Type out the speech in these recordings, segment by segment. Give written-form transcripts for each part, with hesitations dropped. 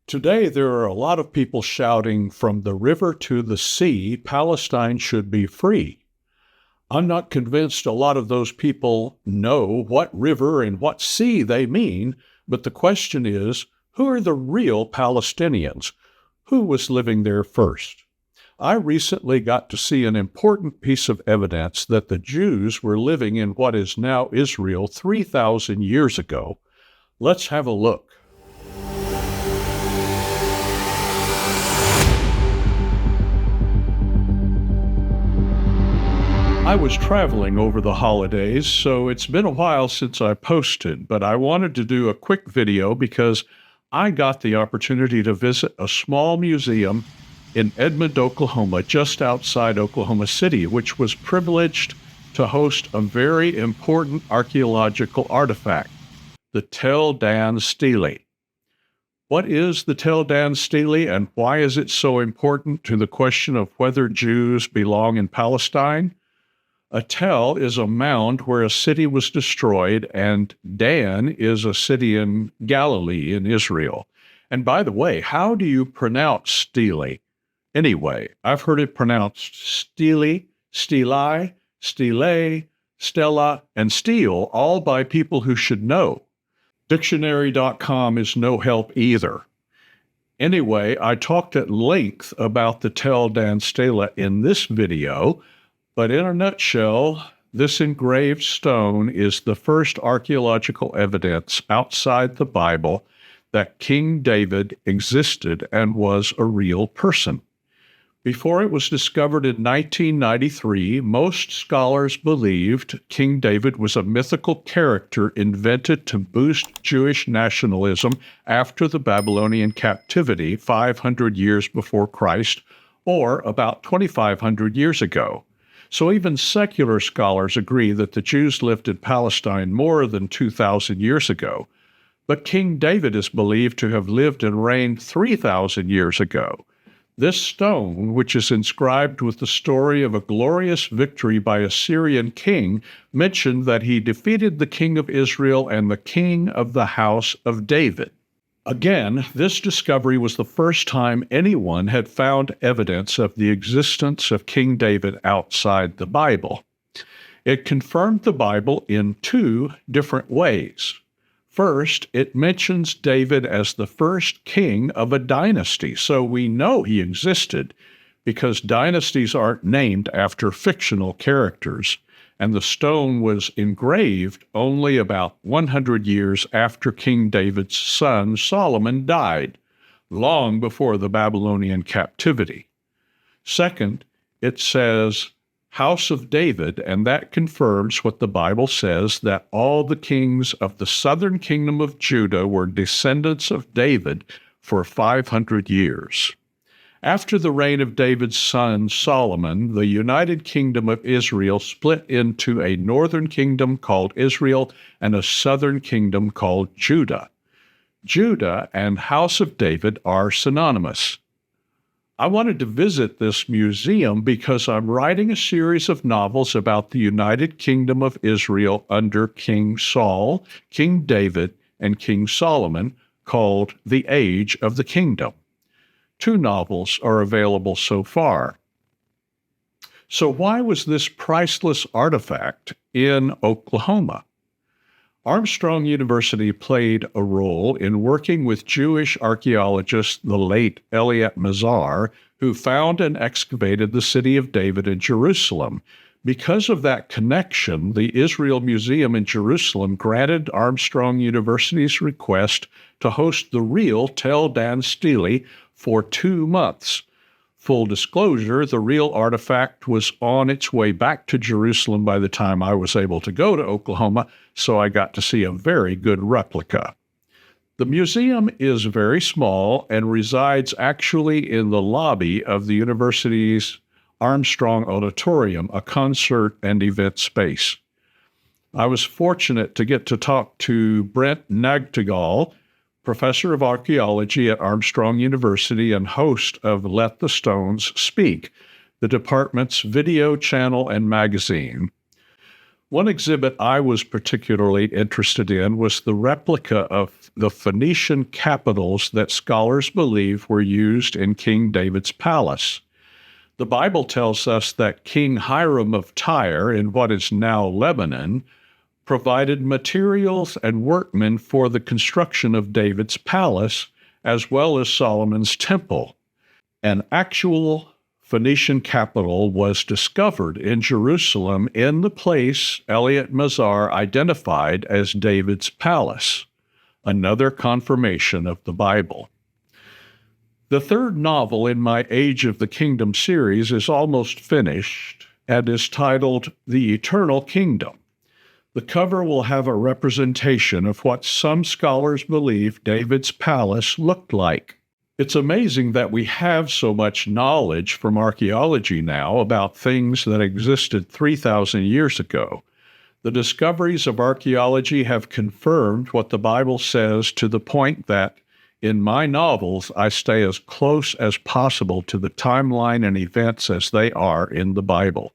Today, there are a lot of people shouting, from the river to the sea, Palestine should be free. I'm not convinced a lot of those people know what river and what sea they mean, but the question is, who are the real Palestinians? Who was living there first? I recently got to see an important piece of evidence that the Jews were living in what is now Israel 3,000 years ago. Let's have a look. I was traveling over the holidays, so it's been a while since I posted, but I wanted to do a quick video because I got the opportunity to visit a small museum in Edmond, Oklahoma, just outside Oklahoma City, which was privileged to host a very important archaeological artifact, the Tel Dan Stele. What is the Tel Dan Stele, and why is it so important to the question of whether Jews belong in Palestine? A tel is a mound where a city was destroyed, and Dan is a city in Galilee in Israel. And by the way, how do you pronounce Stele? Anyway, I've heard it pronounced Stele, Steli, Stele, Stella, and Stele, all by people who should know. Dictionary.com is no help either. Anyway, I talked at length about the Tel Dan Stele in this video, but in a nutshell, this engraved stone is the first archaeological evidence outside the Bible that King David existed and was a real person. Before it was discovered in 1993, most scholars believed King David was a mythical character invented to boost Jewish nationalism after the Babylonian captivity 500 years before Christ, or about 2,500 years ago. So even secular scholars agree that the Jews lived in Palestine more than 2,000 years ago. But King David is believed to have lived and reigned 3,000 years ago. This stone, which is inscribed with the story of a glorious victory by a Syrian king, mentioned that he defeated the king of Israel and the king of the house of David. Again, this discovery was the first time anyone had found evidence of the existence of King David outside the Bible. It confirmed the Bible in two different ways. First, it mentions David as the first king of a dynasty, so we know he existed because dynasties aren't named after fictional characters, and the stone was engraved only about 100 years after King David's son Solomon died, long before the Babylonian captivity. Second, it says, House of David, and that confirms what the Bible says, that all the kings of the southern kingdom of Judah were descendants of David for 500 years. After the reign of David's son Solomon, the United Kingdom of Israel split into a northern kingdom called Israel and a southern kingdom called Judah. Judah and House of David are synonymous. I wanted to visit this museum because I'm writing a series of novels about the United Kingdom of Israel under King Saul, King David, and King Solomon, called The Age of the Kingdom. 2 novels are available so far. So why was this priceless artifact in Oklahoma? Armstrong University played a role in working with Jewish archaeologist, the late Elliot Mazar, who found and excavated the city of David in Jerusalem. Because of that connection, the Israel Museum in Jerusalem granted Armstrong University's request to host the real Tel Dan Stele for 2 months. Full disclosure, the real artifact was on its way back to Jerusalem by the time I was able to go to Oklahoma, so I got to see a very good replica. The museum is very small and resides actually in the lobby of the university's Armstrong Auditorium, a concert and event space. I was fortunate to get to talk to Brent Nagtegaal, professor of archaeology at Armstrong University and host of Let the Stones Speak, the department's video channel and magazine. One exhibit I was particularly interested in was the replica of the Phoenician capitals that scholars believe were used in King David's palace. The Bible tells us that King Hiram of Tyre, in what is now Lebanon, provided materials and workmen for the construction of David's palace, as well as Solomon's temple. An actual Phoenician capital was discovered in Jerusalem in the place Elliot Mazar identified as David's palace, another confirmation of the Bible. The third novel in my Age of the Kingdom series is almost finished and is titled The Eternal Kingdom. The cover will have a representation of what some scholars believe David's palace looked like. It's amazing that we have so much knowledge from archaeology now about things that existed 3,000 years ago. The discoveries of archaeology have confirmed what the Bible says to the point that, in my novels, I stay as close as possible to the timeline and events as they are in the Bible.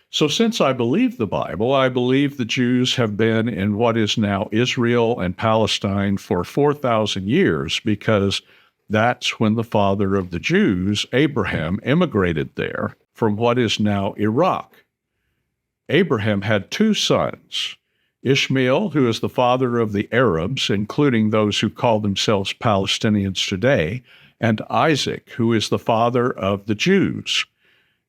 So since I believe the Bible, I believe the Jews have been in what is now Israel and Palestine for 4,000 years because that's when the father of the Jews, Abraham, immigrated there from what is now Iraq. Abraham had two sons, Ishmael, who is the father of the Arabs, including those who call themselves Palestinians today, and Isaac, who is the father of the Jews.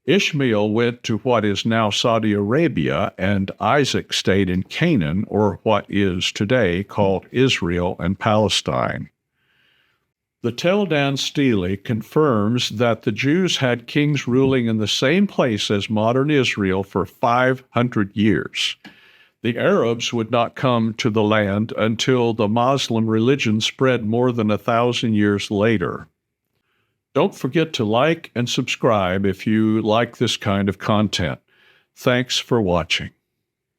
Ishmael went to what is now Saudi Arabia, and Isaac stayed in Canaan, or what is today called Israel and Palestine. The Tel Dan Stele confirms that the Jews had kings ruling in the same place as modern Israel for 500 years. The Arabs would not come to the land until the Muslim religion spread more than 1,000 years later. Don't forget to like and subscribe if you like this kind of content. Thanks for watching.